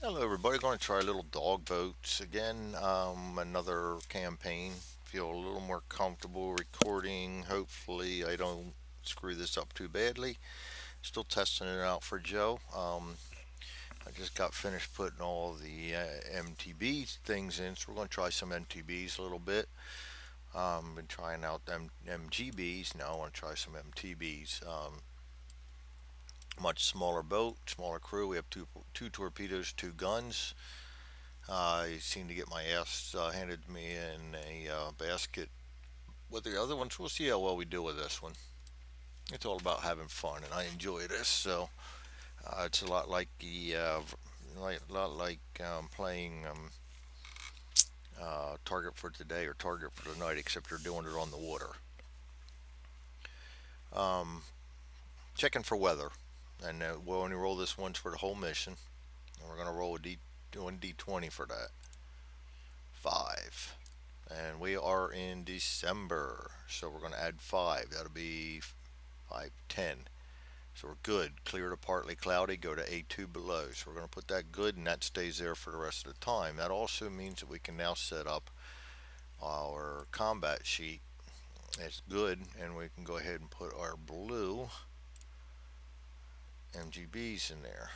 Hello, everybody. Going to try a little dog boats again. Another campaign. Feel a little more comfortable recording. Hopefully, I don't screw this up too badly. Still testing it out for Joe. I just got finished putting all the MTB things in, so we're going to try some MTBs a little bit. Been trying out them MGBs. Now I want to try some MTBs. Much smaller boat, smaller crew. We have two torpedoes, two guns. I seem to get my ass handed to me in a basket with the other ones. We'll see how well we do with this one. It's all about having fun, and I enjoy this. So it's a lot like playing Target for Today or Target for the Night, except you're doing it on the water. Um, Checking for weather, and we'll only roll this once for the whole mission, and we're gonna roll a D20 for that. Five. And we are in December, so we're going to add 5. That'll be 5, 10. So we're good. Clear to partly cloudy, go to A2 below. So we're going to put that good, and that stays there for the rest of the time. That also means that we can now set up our combat sheet. It's good, and we can go ahead and put our blue MGBs in there.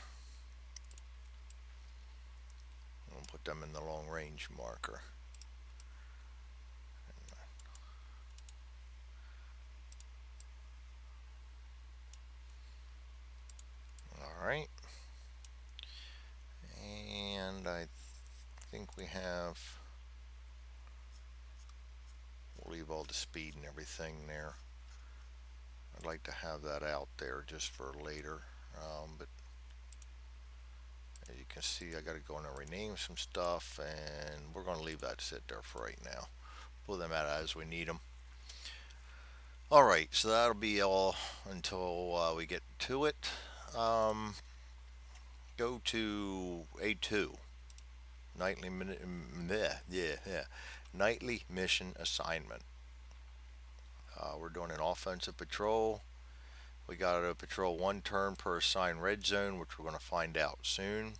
We'll put them in the long range marker. All right. And I think we have. We'll leave all the speed and everything there. I'd like to have that out there just for later. But as you can see, I got to go in and rename some stuff, and we're going to leave that sit there for right now. Pull them out as we need them. All right, so that'll be all until we get to it. Um, Go to A2, nightly minute, yeah, nightly mission assignment. We're doing an offensive patrol. We got to patrol one turn per assigned red zone, which we're going to find out soon.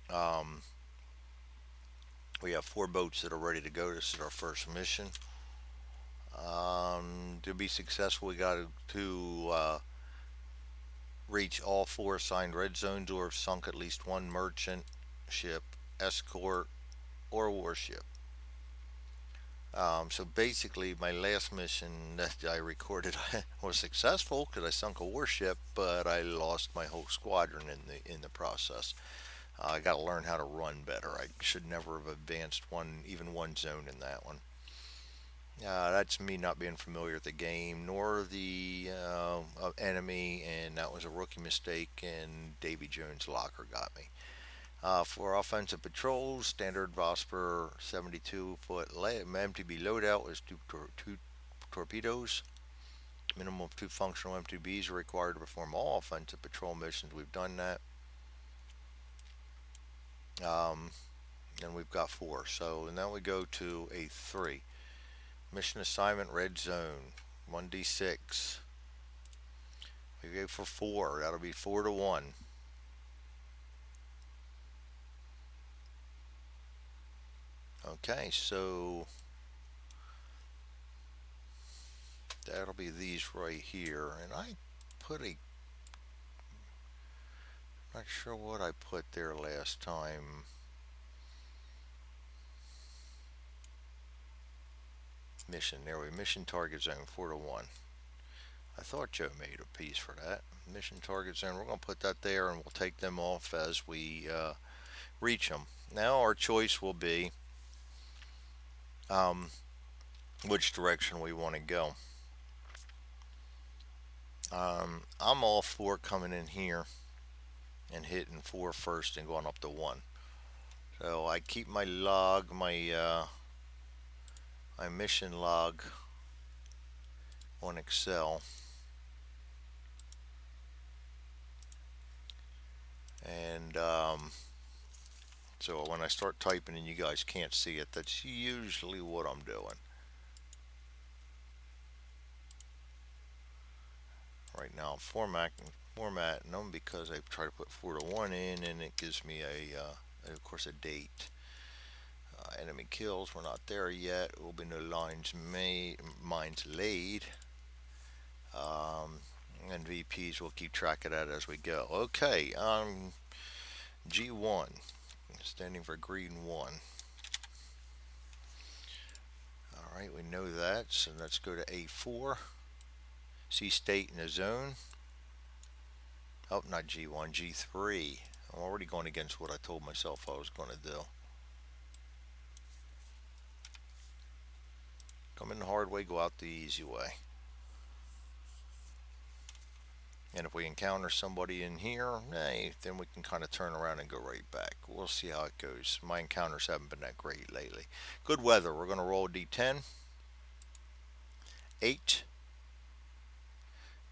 Um, we have 4 boats that are ready to go. This is our first mission. To be successful, we got to reach all 4 assigned red zones or have sunk at least one merchant ship, escort, or warship. So basically, my last mission that I recorded was successful because I sunk a warship, but I lost my whole squadron in the process. I got to learn how to run better. I should never have advanced even one zone in that one. That's me not being familiar with the game nor the enemy, and that was a rookie mistake. And Davy Jones' locker got me. For offensive patrols, standard Vosper 72-foot MTB loadout is two torpedoes. Minimum of 2 functional MTBs are required to perform all offensive patrol missions. We've done that. Um, and we've got 4. So now we go to A3. Mission assignment red zone 1d6. We go for 4. That'll be 4-1. Okay, so that'll be these right here. And I put a. Not sure what I put there last time. Mission. There we mission target zone 4-1. I thought Joe made a piece for that. Mission target zone. We're going to put that there, and we'll take them off as we reach them. Now our choice will be um, which direction we want to go. I'm all for coming in here and hitting 4 first and going up to 1. So I keep my log, my mission log on Excel, and so when I start typing and you guys can't see it, that's usually what I'm doing. Right now I'm formatting formatting them because I try to put 4 to 1 in, and it gives me of course, a date. Enemy kills, we're not there yet. Will be no lines made, mines laid. Um, and VPs, we'll keep track of that as we go. Okay, G1, standing for green 1. All right, we know that, so let's go to A4. See state in the zone. Oh, not G1, G3. I'm already going against what I told myself I was going to do. Come in the hard way, go out the easy way. And if we encounter somebody in here, hey, then we can kind of turn around and go right back. We'll see how it goes. My encounters haven't been that great lately. Good weather. We're going to roll a D10. 8.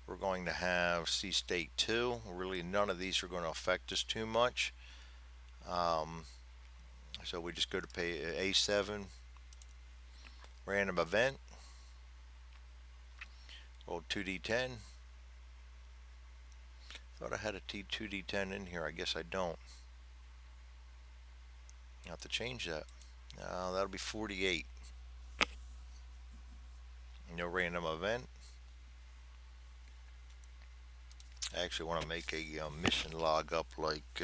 We're going to have C State 2. Really, none of these are going to affect us too much. Um, so we just go to pay A7. Random event. Roll 2D10. Thought I had a T2D10 in here. I guess I don't. I'll have to change that. That'll be 48. No random event. I actually want to make a mission log up like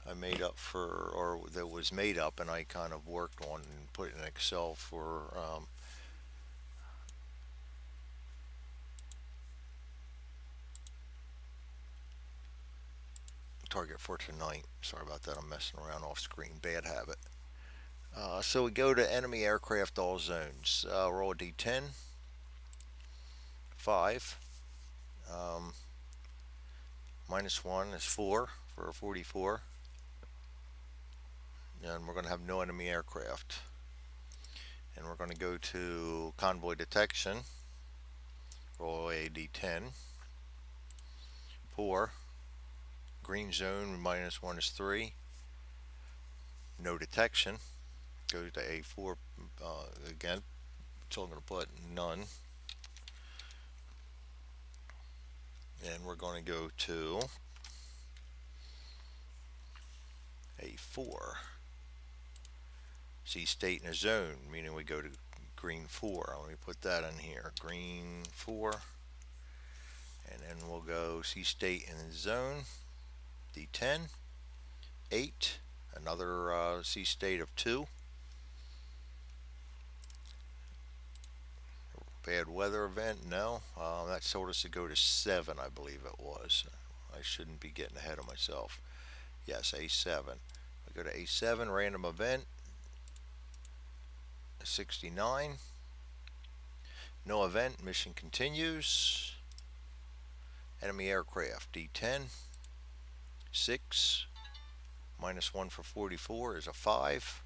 I made up for, or that was made up, and I kind of worked on and put it in Excel for target for tonight. Sorry about that. I'm messing around off screen. Bad habit. So we go to enemy aircraft all zones. Roll a d10. 5. Um, -1 is 4 for a 44. And we're going to have no enemy aircraft. And we're going to go to convoy detection. Roll a d10. 4. Green zone -1 is 3. No detection. Go to A4 again. So I'm going to put none. And we're going to go to A4. See state in a zone, meaning we go to green 4. Let me put that in here. Green 4. And then we'll go see state in the zone. D10. 8. Another see state of 2. Bad weather event? No. That told us to go to 7, I believe it was. I shouldn't be getting ahead of myself. Yes, A7. We go to A7, random event. 69. No event, mission continues. Enemy aircraft, D10. 6. -1 for 44 is a 5.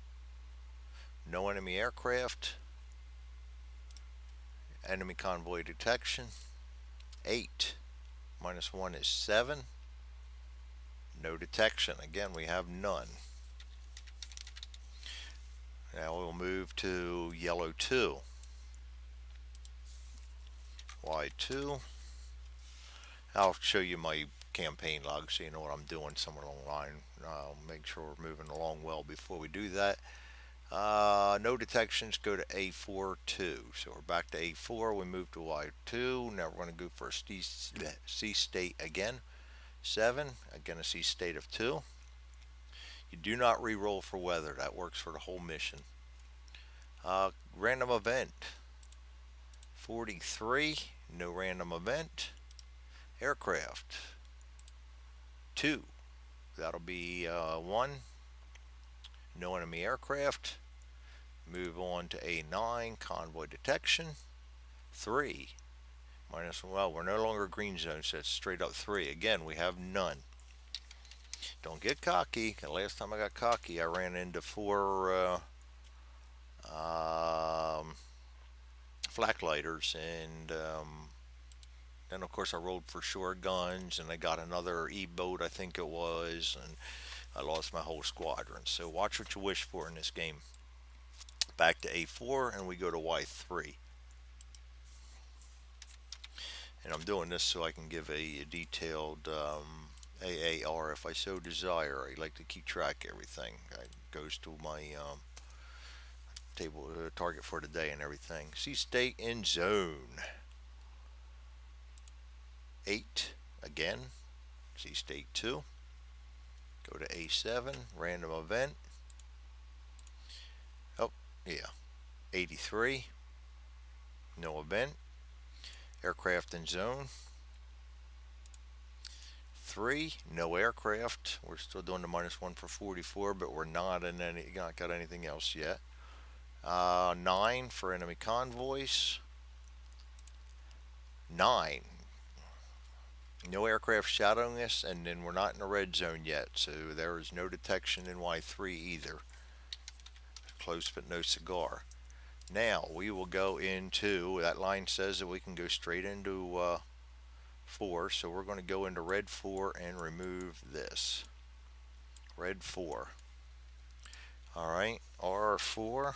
No enemy aircraft. Enemy convoy detection. 8. -1 is 7. No detection. Again, we have none. Now we'll move to yellow 2. White 2. I'll show you my campaign log so you know what I'm doing somewhere along the line. I'll make sure we're moving along well before we do that. No detections, go to A4 2. So we're back to A4. We move to Y2. Now we're going to go for a C state again. 7. Again, a C state of 2. You do not re-roll for weather. That works for the whole mission. Random event. 43. No random event. Aircraft. 2. That'll be 1. No enemy aircraft. Move on to A9. Convoy detection. 3. Well, we're no longer green zone, so it's straight up 3. Again, we have none. Don't get cocky. Last time I got cocky, I ran into 4 flak lighters, and then of course I rolled for short guns, and I got another E-boat, I think it was, and I lost my whole squadron. So watch what you wish for in this game. Back to A4, and we go to Y3. And I'm doing this so I can give a detailed AAR if I so desire. I like to keep track of everything. It goes to my table target for the day and everything. See state in zone 8 again. See state 2. Go to A7, random event. Oh, yeah. 83, no event. Aircraft in zone 3, no aircraft. We're still doing the -1 for 44, but we're not in any, not got anything else yet. 9 for enemy convoys. 9, no aircraft shadowing us, and then we're not in the red zone yet, so there is no detection in Y3 either. Close but no cigar. Now we will go into, that line says that we can go straight into 4, so we're going to go into red 4 and remove this. Red 4. Alright, R4.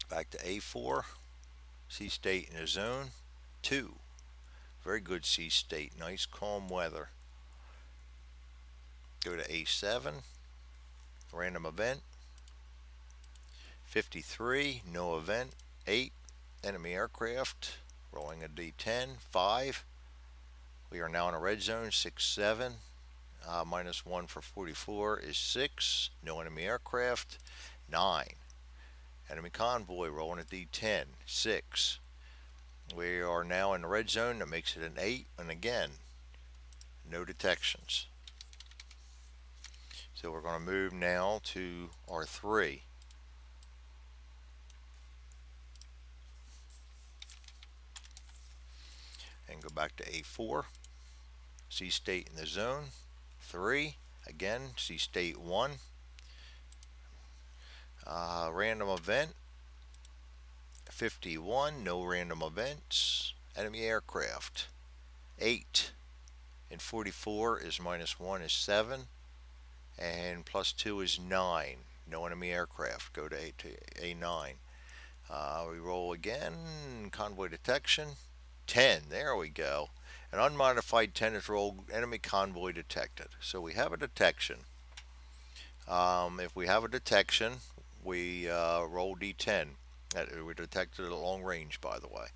Back to A4. Sea state in the zone 2. Very good sea state. Nice calm weather. Go to A7. Random event. 53. No event. 8. Enemy aircraft. Rolling a D10. 5. We are now in a red zone. 6, 7. -1 for 44 is 6. No enemy aircraft. 9. Enemy convoy rolling a D10. 6. We are now in the red zone. That makes it an 8. And again, no detections. So we're going to move now to R3. And go back to A4. Sea state in the zone 3. Again, sea state 1. Random event 51. No random events. Enemy aircraft 8. And 44 is -1 is 7. And +2 is 9. No enemy aircraft. Go to A9. We roll again. Convoy detection 10. There we go. An unmodified 10 is rolled. Enemy convoy detected. So we have a detection. If we have a detection, we roll D10. We detected at long range, by the way.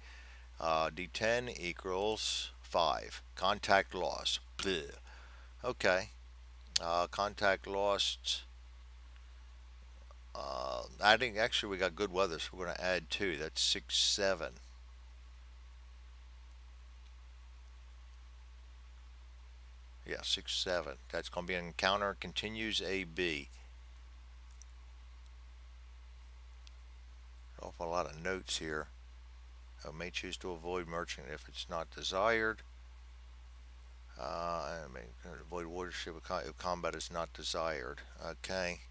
D10 equals 5. Contact loss. Bleh. Okay. Contact lost. Adding, actually, we got good weather, so we're going to add 2. That's 6, 7. Yeah, 6, 7. That's going to be an encounter. Continues AB. Awful lot of notes here. I may choose to avoid merchant if it's not desired. I mean, avoid warship if combat is not desired. Okay.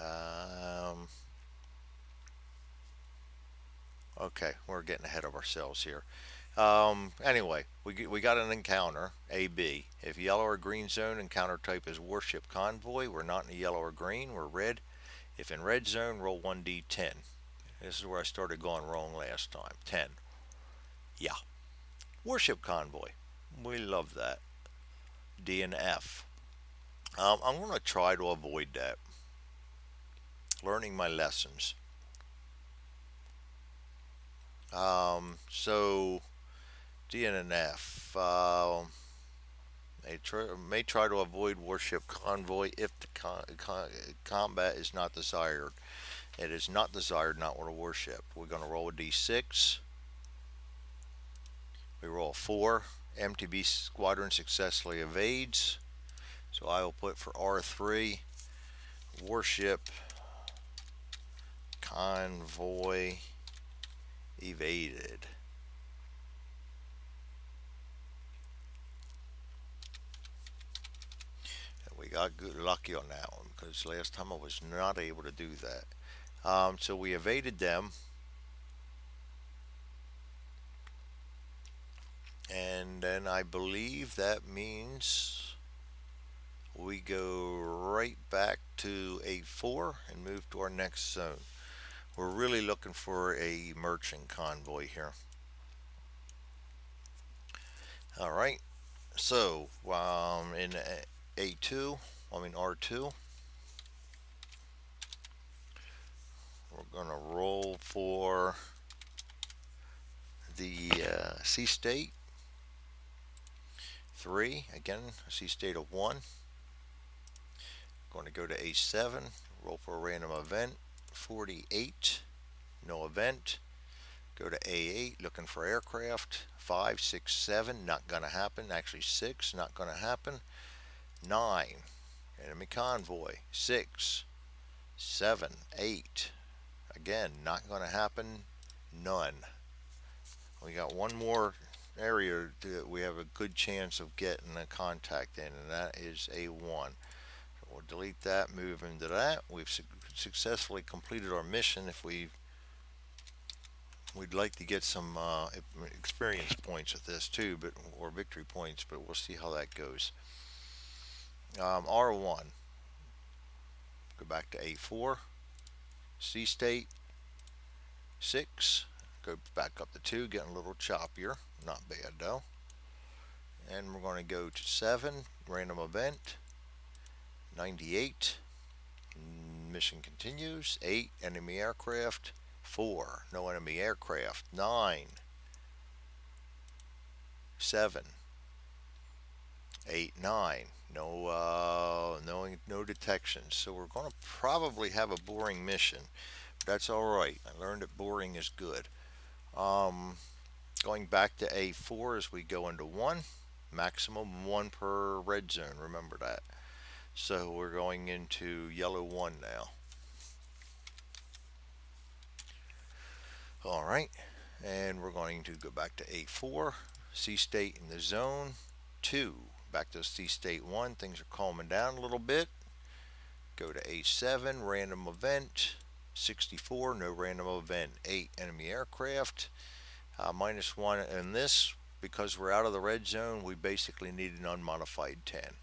Um, okay, we're getting ahead of ourselves here. Anyway, we got an encounter, AB. If yellow or green zone, encounter type is warship convoy. We're not in yellow or green, we're red. If in red zone, roll 1d10. This is where I started going wrong last time. 10. Yeah. Warship convoy. We love that. D and F. I'm going to try to avoid that. Learning my lessons. So, D and F. May try to avoid warship convoy if the combat is not desired. It is not desired not with a warship. We're going to roll a d6. We roll 4. MTB squadron successfully evades. So I will put for R3 warship convoy evaded. And we got good lucky on that one because last time I was not able to do that. So we evaded them. And then I believe that means we go right back to A4 and move to our next zone. We're really looking for a merchant convoy here. All right. So in A2, R2, we're going to roll for the sea state 3. Again, a sea state of 1. Going to go to A7, roll for a random event 48. No event. Go to A8, looking for aircraft 5, 6, 7. Not going to happen. Actually, 6. Not going to happen. 9. Enemy convoy 6, 7, 8. Again, not going to happen. None. We got one more area that we have a good chance of getting a contact in, and that is A1. So we'll delete that, move into that. We've successfully completed our mission. If we'd like to get some experience points with this too, or victory points, but we'll see how that goes. R1. Go back to A4. C state 6. Go back up to 2, getting a little choppier. Not bad though. And we're going to go to 7, random event 98. Mission continues. 8, enemy aircraft 4, no enemy aircraft 9, 7, 8, 9, no detections. So we're going to probably have a boring mission. That's all right. I learned that boring is good. Going back to A4 as we go into 1, maximum 1 per red zone. Remember that. So we're going into yellow 1 now. All right, and we're going to go back to A4, C state in the zone 2. Back to C state 1. Things are calming down a little bit. Go to A7, random event 64, no random event 8, enemy aircraft -1. And this, because we're out of the red zone, we basically need an unmodified 10.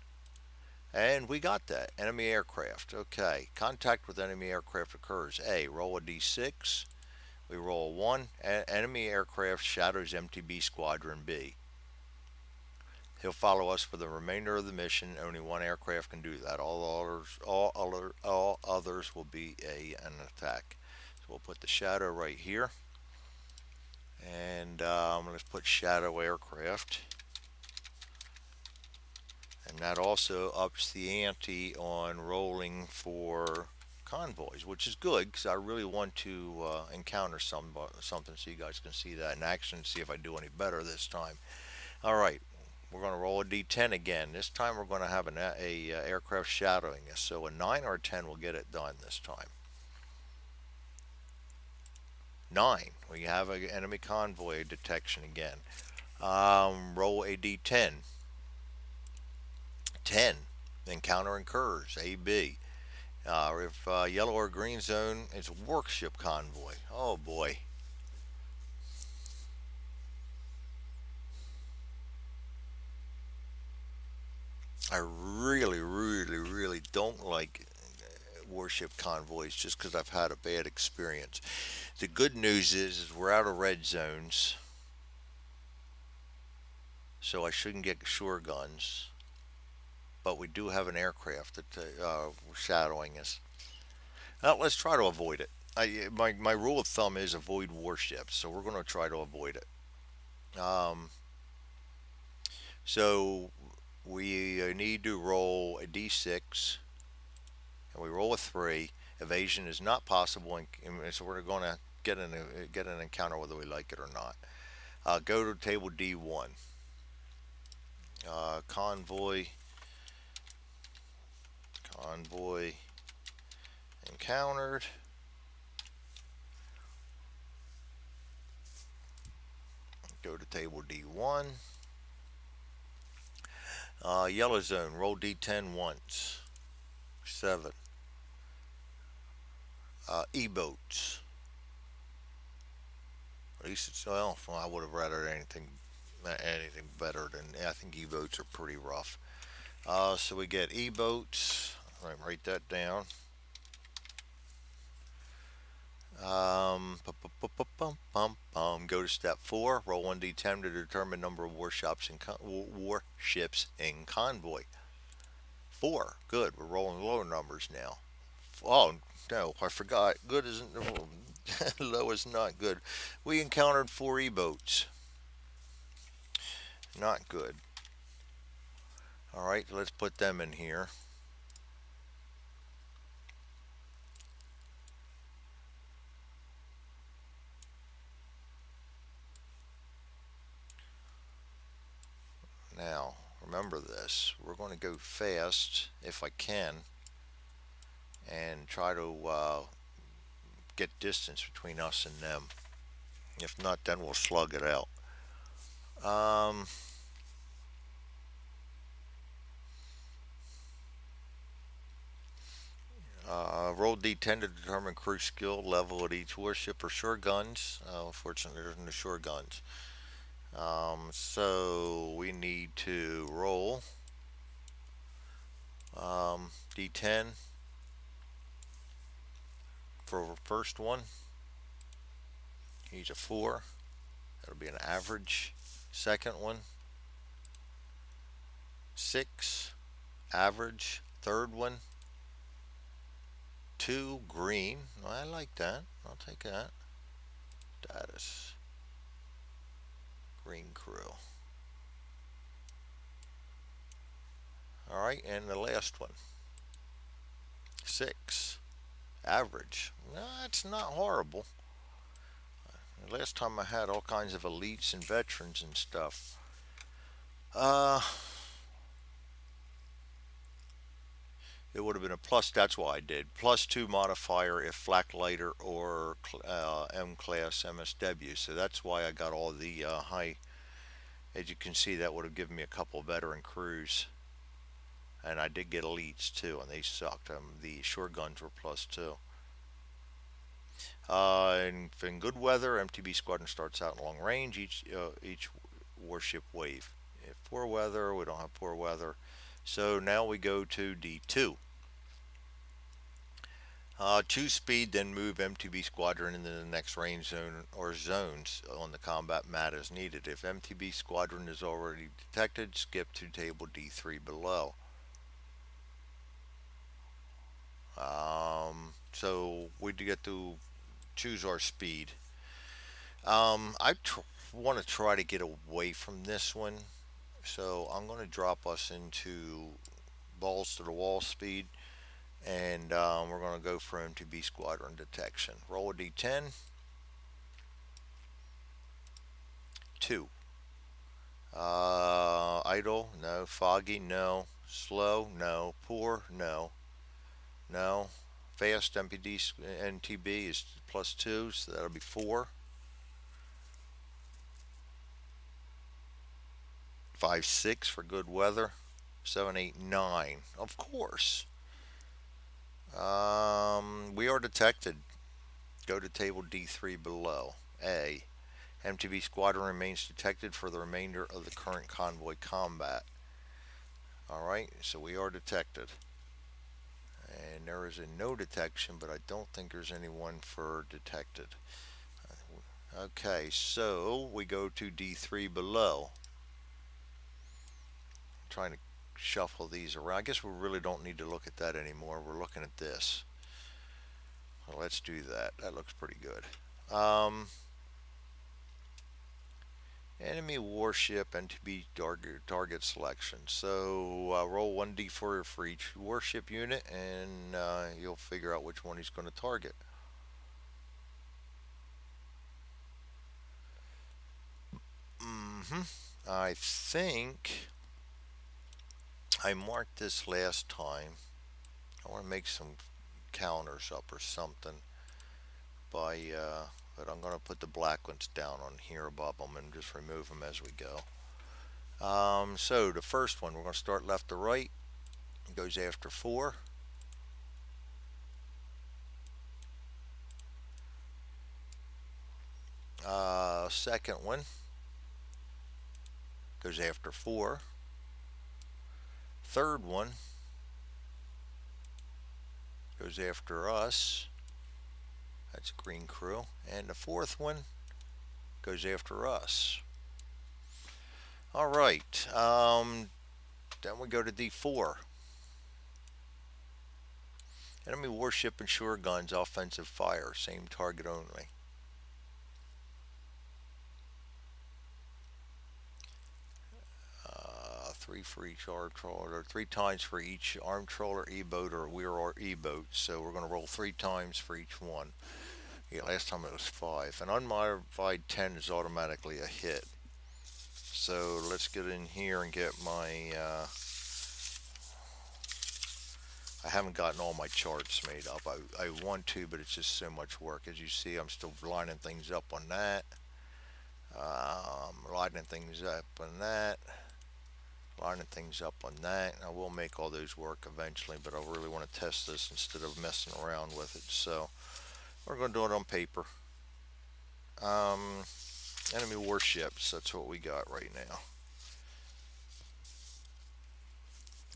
And we got that. Enemy aircraft. Okay. Contact with enemy aircraft occurs. A. Roll a d6. We roll 1. Enemy aircraft shadows MTB Squadron B. He'll follow us for the remainder of the mission. Only one aircraft can do that. All others will be an attack. So we'll put the shadow right here. And let's put shadow aircraft. And that also ups the ante on rolling for convoys, which is good because I really want to encounter something so you guys can see that in action and see if I do any better this time. All right, we're going to roll a d10 again. This time we're going to have a aircraft shadowing us, so a 9 or a 10 will get it done this time. 9. We have an enemy convoy detection again. Roll a d10. 10. Encounter incurs. AB. If yellow or green zone, it's a workship convoy. Oh boy. I really don't like warship convoys just because I've had a bad experience. The good news is we're out of red zones, so I shouldn't get shore guns. But we do have an aircraft that shadowing us. Now let's try to avoid it. My rule of thumb is avoid warships, so we're going to try to avoid it. So we need to roll a d6, and we roll a 3. Evasion is not possible, and so we're going to get an encounter whether we like it or not. Go to table D1. Convoy encountered. Go to table D1. Yellow zone, roll D10 once. 7. E-boats. At least it's, well, I would have rather anything better than, I think E-boats are pretty rough. So we get E-boats. Write that down. Go to step 4. Roll 1d10 to determine number of warships in convoy. 4. Good. We're rolling low numbers now. Oh no, I forgot. Good isn't low is not good. We encountered 4 E-boats. Not good. All right, let's put them in here. Now, remember this. We're going to go fast if I can and try to get distance between us and them. If not, then we'll slug it out. Um, Roll D10 to determine crew skill level at each warship or shore guns. Unfortunately, there's no shore guns. So we need to roll D10 for the first one. He's a 4. That'll be an average. Second one, 6. Average. Third one, 2. Green. I like that. I'll take that. Status. Green crew. All right, and the last one, 6. Average. That's not horrible. Last time I had all kinds of elites and veterans and stuff. Uh, it would have been a plus. That's why I did +2 modifier if flak lighter or M class MSW. So that's why I got all the high. As you can see, that would have given me a couple veteran crews, and I did get elites too, and they sucked. The short guns were +2. In good weather, MTB squadron starts out in long range. Each warship wave. If poor weather, we don't have poor weather. So now we go to D2. Choose speed, then move MTB squadron into the next range zone or zones on the combat mat as needed. If MTB squadron is already detected, skip to table D3 below. So we get to choose our speed. I want to try to get away from this one, so I'm going to drop us into balls to the wall speed, and we're going to go for MTB squadron detection. Roll a d10. 2. Idle, no. Foggy, no. Slow, no. Poor, no. No. Fast NTB is +2, so that'll be 4. 5, 6 for good weather. 7, 8, 9. Of course. We are detected. Go to table D3 below. A. MTB squadron remains detected for the remainder of the current convoy combat. Alright, so we are detected. And there is a no detection, but I don't think there's anyone for detected. Okay, so we go to D3 below. I'm trying to shuffle these around. I guess we really don't need to look at that anymore. We're looking at this. So let's do that. That looks pretty good. Enemy warship and to be target selection. So roll 1d4 for each warship unit, and you'll figure out which one he's going to target. I think I marked this last time. I want to make some counters up or something by, but I'm going to put the black ones down on here above them and just remove them as we go. So the first one, we're going to start left to right. It goes after 4. Second one goes after 4. third one goes after us. That's green crew. And the fourth one goes after us. All right. Then we go to D4. Enemy warship and shore guns, offensive fire, same target only. Three for each armed trawler, 3 times for each armed trawler, E-boat, or Weir or E-boat. So we're going to roll 3 times for each one. Yeah, last time it was 5. An unmodified 10 is automatically a hit. So let's get in here and get my. I haven't gotten all my charts made up. I want to, but it's just so much work. As you see, I'm still lining things up on that. Lining things up on that. Lining things up on that. I will make all those work eventually, but I really want to test this instead of messing around with it. So we're going to do it on paper. Um, Enemy warships. That's what we got right now.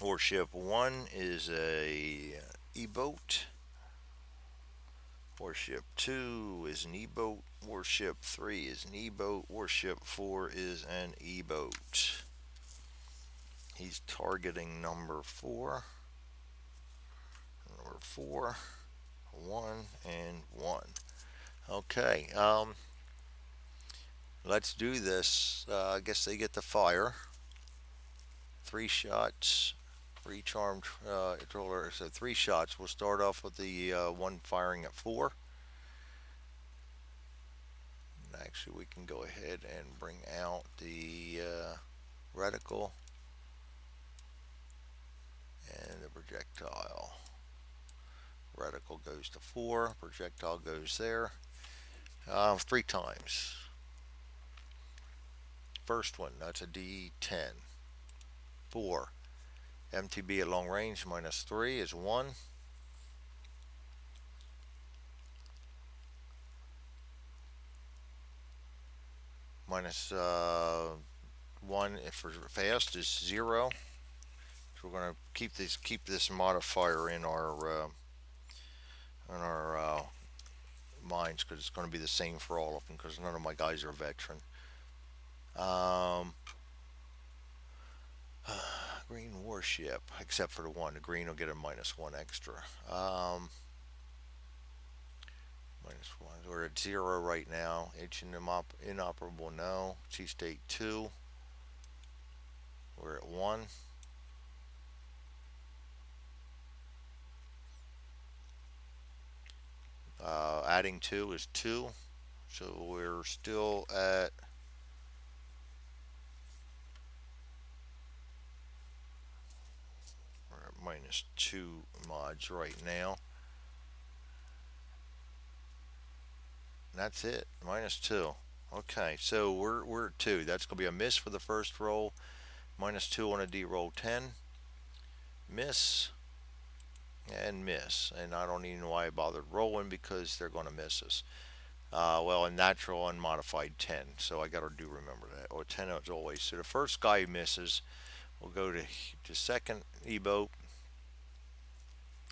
Warship 1 is a E-boat. Warship 2 is an E-boat. Warship 3 is an E-boat. Warship 4 is an E-boat. He's targeting number 4. Number 4. 1 and 1. Okay. Let's do this. I guess they get the fire. 3 shots for each armed trawler. So 3 shots. We'll start off with the one firing at 4. And actually, we can go ahead and bring out the reticle and the projectile. Reticle goes to 4. Projectile goes there. 3 times. First one, that's a D10. 4. MTB at long range minus 3 is 1. Minus 1 for fast is 0. So we're going to keep this modifier in our minds, because it's going to be the same for all of them, because none of my guys are veteran. Green warship, except for the one. The green will get a minus 1 extra. Minus 1. We're at 0 right now. H and inoperable, no. Sea state 2. We're at 1. Adding 2 is 2. So we're still at minus 2 mods right now. And that's it. Minus 2. Okay, so we're at 2. That's going to be a miss for the first roll. Minus 2 on a D roll 10. Miss. And miss. And I don't even know why I bothered rolling, because they're going to miss us. Well, a natural unmodified 10. So I got to do remember that. Or 10 as always. So the first guy misses. We'll go to the second E-boat.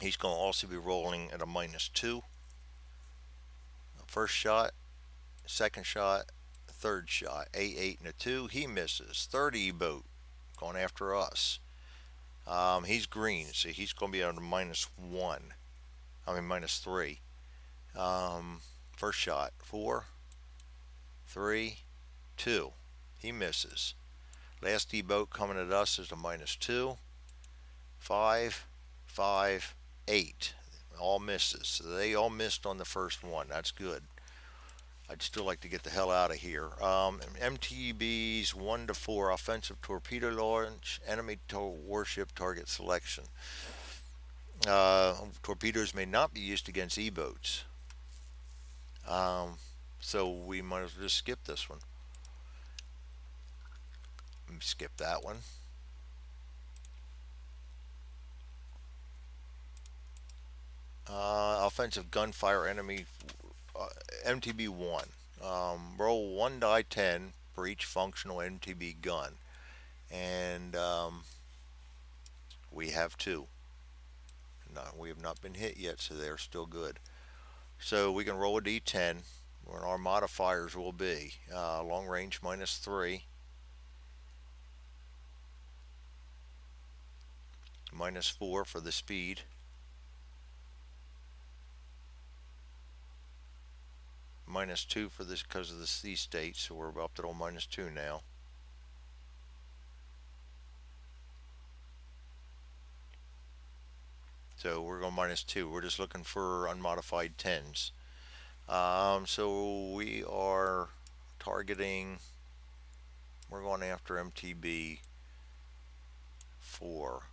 He's going to also be rolling at a minus 2. First shot, second shot, third shot. A8 and a 2. He misses. Third E-boat going after us. He's green, so he's going to be on a minus 1. I mean, minus 3. First shot, 4, 3, 2. He misses. Last E-boat coming at us is a minus 2. 5, 5, 8. All misses. So they all missed on the first one. That's good. I'd still like to get the hell out of here. MTBs 1 to 4. Offensive torpedo launch. Enemy warship target selection. Torpedoes may not be used against E-boats. So we might as well just skip this one. Skip that one. Offensive gunfire enemy MTB 1. Roll 1 die 10 for each functional MTB gun. And We have two. No, we have not been hit yet, so they're still good. So we can roll a d10, where our modifiers will be long range -3, -4 for the speed, -2 for this because of the sea state, so we're up to -2 now. So we're going -2. We're just looking for unmodified tens. So we are targeting, we're going after MTB 4.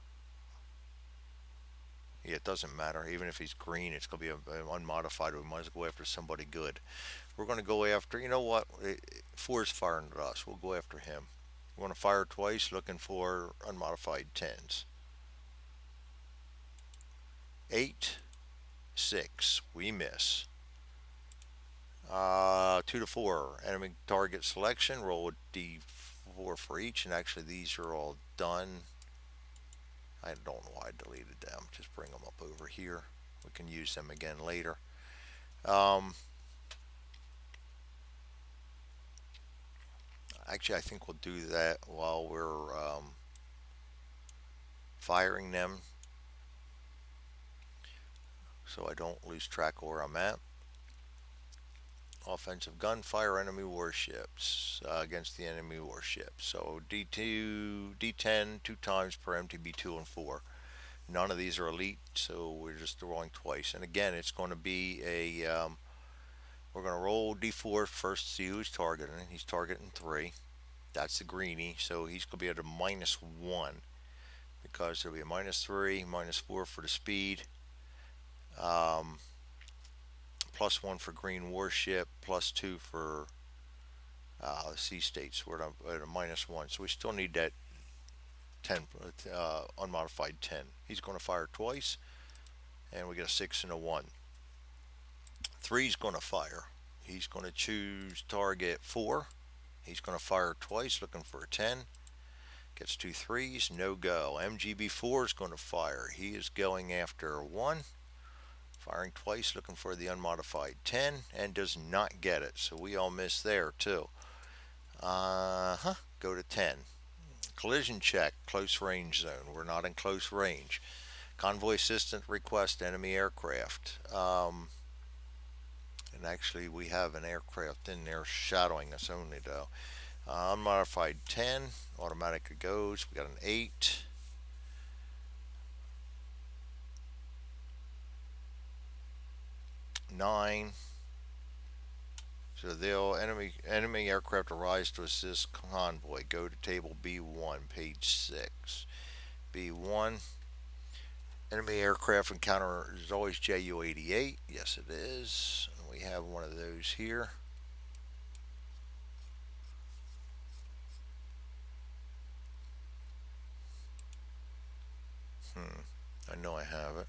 Yeah, it doesn't matter. Even if he's green, it's going to be unmodified. We might as well go after somebody good. We're going to go after, you know what? 4 is firing at us. We'll go after him. We're going to fire twice looking for unmodified tens. 8, 6. We miss. 2 to 4. Enemy target selection. Roll a d4 for each. And actually, these are all done. I don't know why I deleted them. Just bring them up over here. We can use them again later. Actually, I think we'll do that while we're firing them, so I don't lose track of where I'm at. Offensive gunfire enemy warships against the enemy warships. So D2, D10, 2 times per MTB 2 and 4. None of these are elite, so we're just rolling twice. And again, it's going to be we're going to roll D4 first to see who he's targeting. He's targeting 3. That's the greenie, so he's going to be at a -1 because there'll be a -3, -4 for the speed, +1 for green warship, +2 for sea states. We're at a -1, so we still need that 10 unmodified 10. He's going to fire twice, and we get a 6 and a 1. 3's going to fire. He's going to choose target 4. He's going to fire twice, looking for a 10. Gets 2 3s, no go. MGB4 is going to fire. He is going after 1. Firing twice, looking for the unmodified 10, and does not get it. So we all miss there, too. Go to 10. Collision check, close range zone. We're not in close range. Convoy assistant request enemy aircraft. And actually, we have an aircraft in there shadowing us only, though. Unmodified 10, automatic goes. We got an 8. 9. So they'll enemy aircraft arise to assist convoy. Go to table B1, page 6. B1. Enemy aircraft encounter is always JU-88. Yes, it is. And we have one of those here. I know I have it.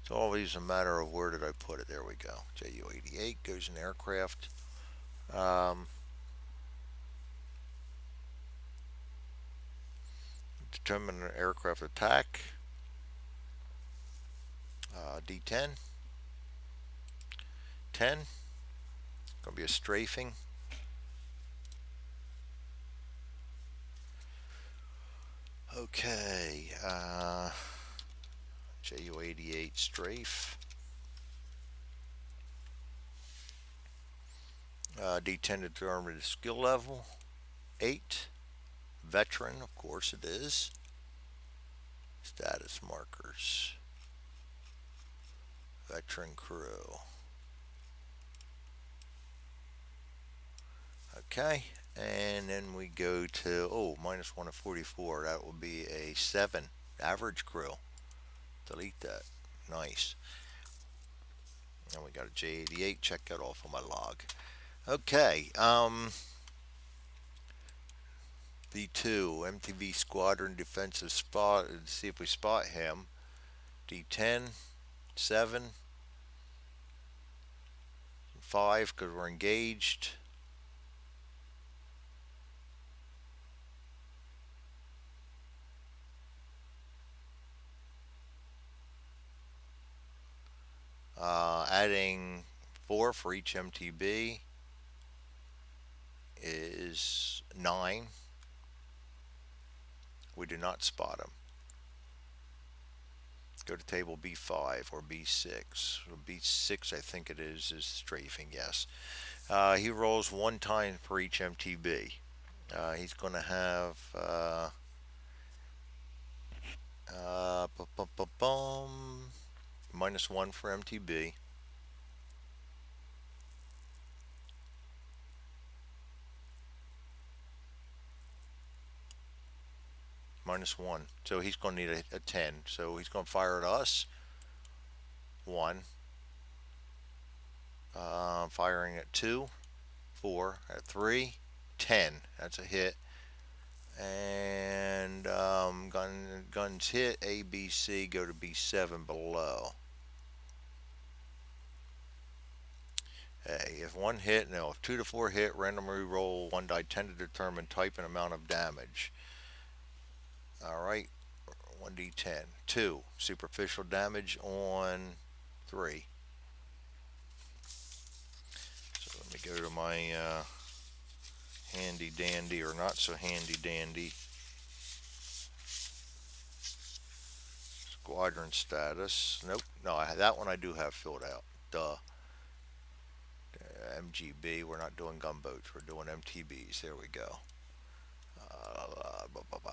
It's always a matter of where did I put it. There we go. JU-88 goes in aircraft. Determine an aircraft attack. D10. 10. Going to be a strafing. Okay. JU-88 strafe. D10 to determine the skill level. 8. Veteran, of course it is. Status markers. Veteran crew. Okay, and then we go to, -1 of 44. That will be a 7. Average crew. Delete that. Nice. And we got a J88. Check that off on my log. Okay, B2, MTV Squadron Defensive Spot. Let's see if we spot him. D10, 7, 5, because we're engaged. adding 4 for each MTB is 9. We do not spot him. Go to table B5 or B6. B6, I think it is strafing, yes. He rolls 1 time for each MTB. He's going to have -1 for MTB. -1. So he's going to need a 10. So he's going to fire at us. 1. Firing at 2. 4. At 3. 10. That's a hit. And guns hit. A, B, C. Go to B7 below. Hey, if 1 hit, no. If 2 to 4 hit, randomly roll 1 die 10 to determine type and amount of damage. Alright, 1d10. 2, superficial damage on 3. So let me go to my handy dandy, or not so handy dandy, squadron status. Nope, no, that one I do have filled out. Duh. MGB, we're not doing gunboats, we're doing MTBs. There we go.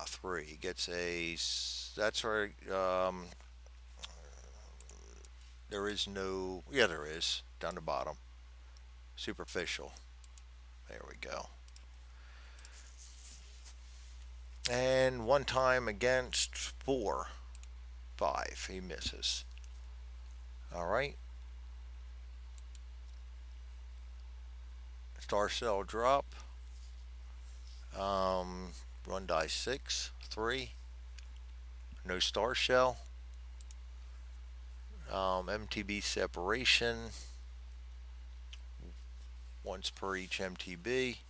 3 gets a. That's right. There is no. Yeah, there is. Down the bottom. Superficial. There we go. And 1 time against 4. 5. He misses. Alright. Star cell drop. Run die 6. 3. No star shell. MTB separation. Once per each MTB.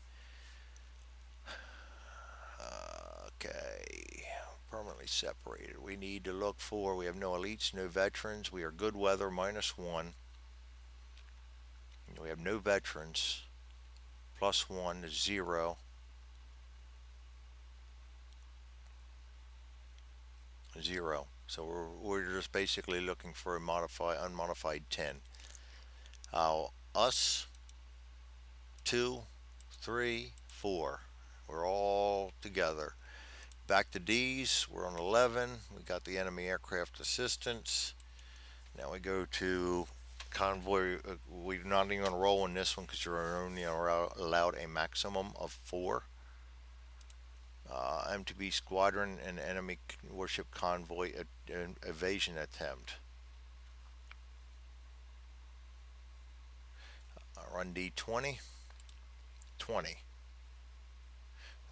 Okay. Permanently separated. We need to look for. We have no elites, no veterans. We are good weather, -1. We have no veterans. +1 is 0. 0. So we're just basically looking for a unmodified 10. Us, 2, 3, 4. We're all together. Back to D's. We're on 11. We got the enemy aircraft assistance. Now we go to convoy. We're not even going to roll in this one because you're only allowed a maximum of 4. MTB squadron and enemy warship convoy evasion attempt. Run D20. 20.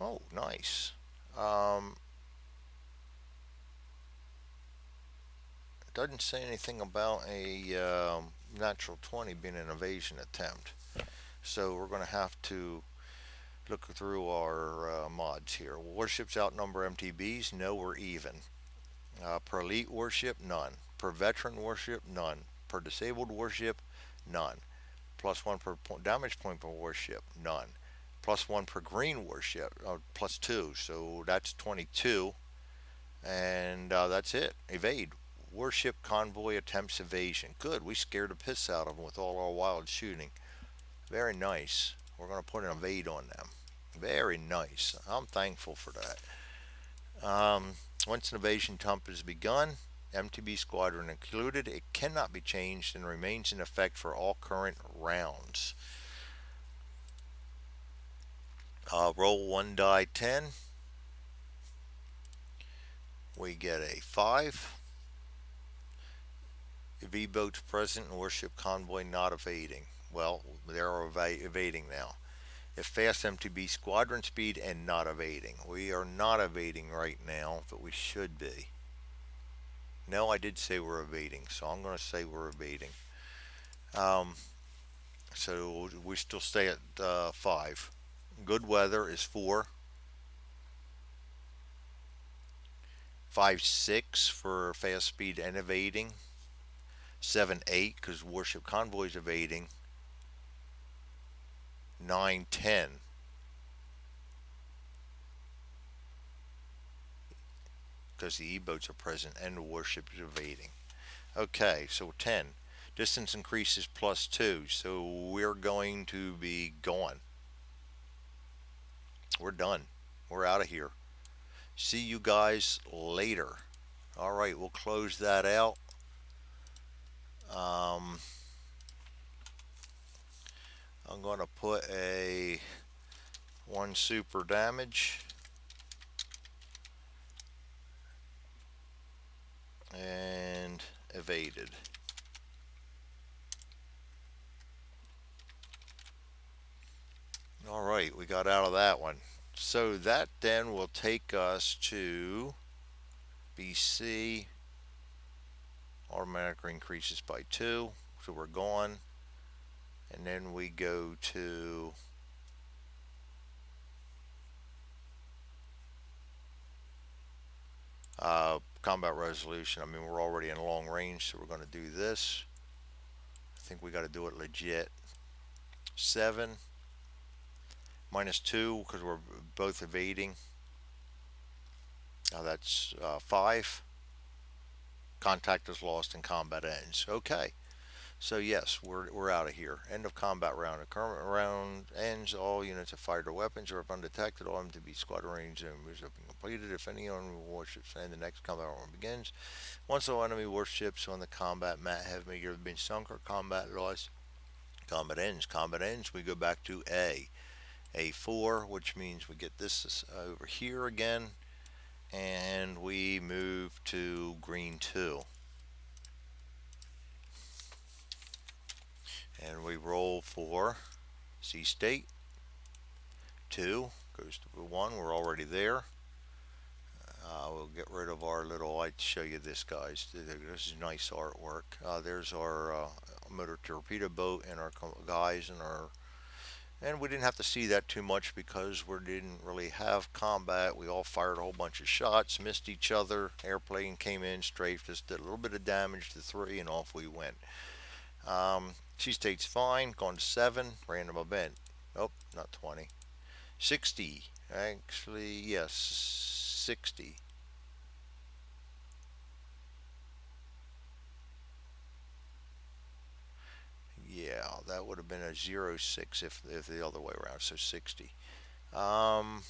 Oh, nice. It doesn't say anything about a natural 20 being an evasion attempt. So we're going to have to look through our mods here. Warships outnumber MTBs. No, we're even. Per elite warship, none. Per veteran warship, none. Per disabled warship, none. +1 per damage point per warship, none. +1 per green warship, +2. So that's 22. And that's it. Evade. Warship convoy attempts evasion. Good. We scared the piss out of them with all our wild shooting. Very nice. We're going to put an evade on them. Very nice. I'm thankful for that. Once an evasion attempt is begun, MTB squadron included, it cannot be changed and remains in effect for all current rounds. Roll 1 die 10. We get a 5. V-boats present in warship convoy not evading. Well, they're evading now. If fast MTB squadron speed and not evading. We are not evading right now, but we should be. No, I did say we're evading, so I'm going to say we're evading. So we still stay at 5. Good weather is 4. 5, 6 for fast speed and evading. 7, 8, because warship convoys evading. 9, 10, because the E-boats are present and the warship is evading. Okay, so 10. Distance increases +2, so we're going to be gone. We're done. We're out of here. See you guys later. All right, we'll close that out. Um, I'm going to put a 1 super damage and evaded. All right, we got out of that one. So that then will take us to BC. Automatically increases by 2, so we're gone. And then we go to combat resolution. I mean, we're already in long range, so we're going to do this. I think we got to do it legit. 7 -2 because we're both evading. Now that's 5. Contact is lost and combat ends. Okay. So yes, we're out of here. End of combat round. The current round ends. All units have fired their weapons or if undetected. All MTB squadron range moves have been completed. If any enemy warships end, the next combat round begins. Once all enemy warships on the combat mat have either been sunk or combat lost, combat ends. Combat ends. We go back to A4, which means we get this over here again, and we move to green 2. And we roll for C state. 2 goes to 1. We're already there. We'll get rid of our little. I'd show you this, guys. This is nice artwork. There's our motor torpedo boat and our guys and we didn't have to see that too much because we didn't really have combat. We all fired a whole bunch of shots, missed each other. Airplane came in, strafed us, did a little bit of damage to 3, and off we went. She states fine. Gone to 7. Random event. Oh, not 20. 60. Actually, yes, 60. Yeah, that would have been a 0 6 if the other way around. So 60. Um,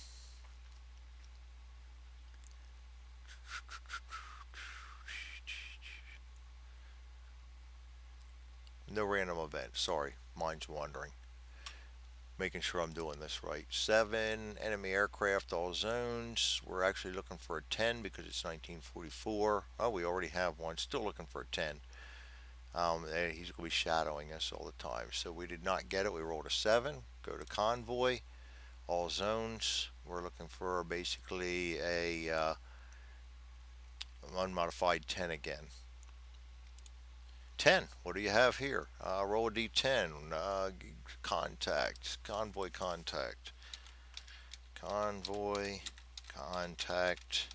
no random event. Sorry, mine's wandering. Making sure I'm doing this right. 7 enemy aircraft, all zones. We're actually looking for a 10 because it's 1944. Oh, we already have one. Still looking for a 10. And he's going to be shadowing us all the time. So we did not get it. We rolled a 7. Go to convoy, all zones. We're looking for basically a unmodified 10 again. 10. What do you have here? Roll a d10. Contact. Convoy contact. Convoy contact.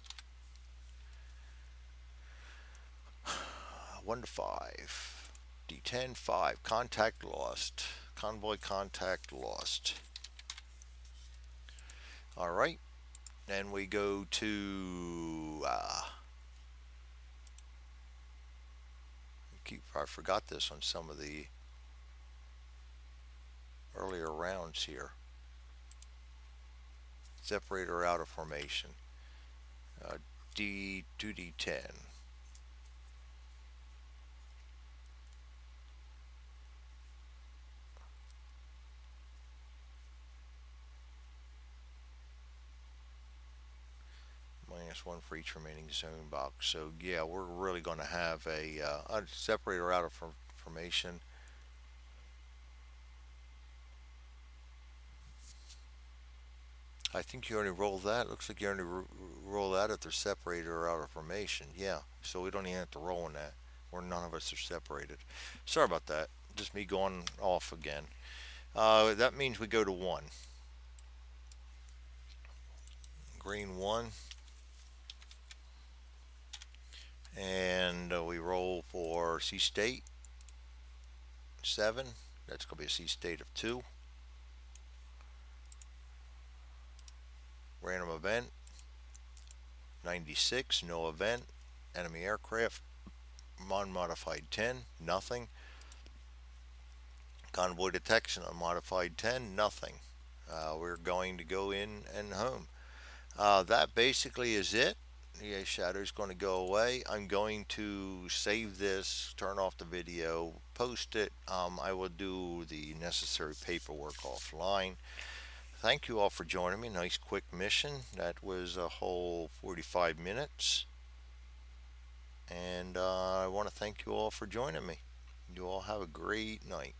1 to 5. D10 5. Contact lost. Convoy contact lost. All right. Then we go to. I forgot this on some of the earlier rounds here. Separator out of formation. D 2D10. -1 for each remaining zone box. So yeah, we're really going to have a separator out of formation. I think you only roll that. Looks like you only roll that if they're separated or out of formation. Yeah, so we don't even have to roll in that. Or none of us are separated. Sorry about that. Just me going off again. That means we go to 1. Green 1. And we roll for sea state 7. That's going to be a sea state of 2. Random event 96, no event. Enemy aircraft unmodified 10, nothing. Convoy detection unmodified 10, nothing. We're going to go in and home. That basically is it. The shadow is going to go away. I'm going to save this, turn off the video, post it. I will do the necessary paperwork offline. Thank you all for joining me. Nice quick mission. That was a whole 45 minutes. And I want to thank you all for joining me. You all have a great night.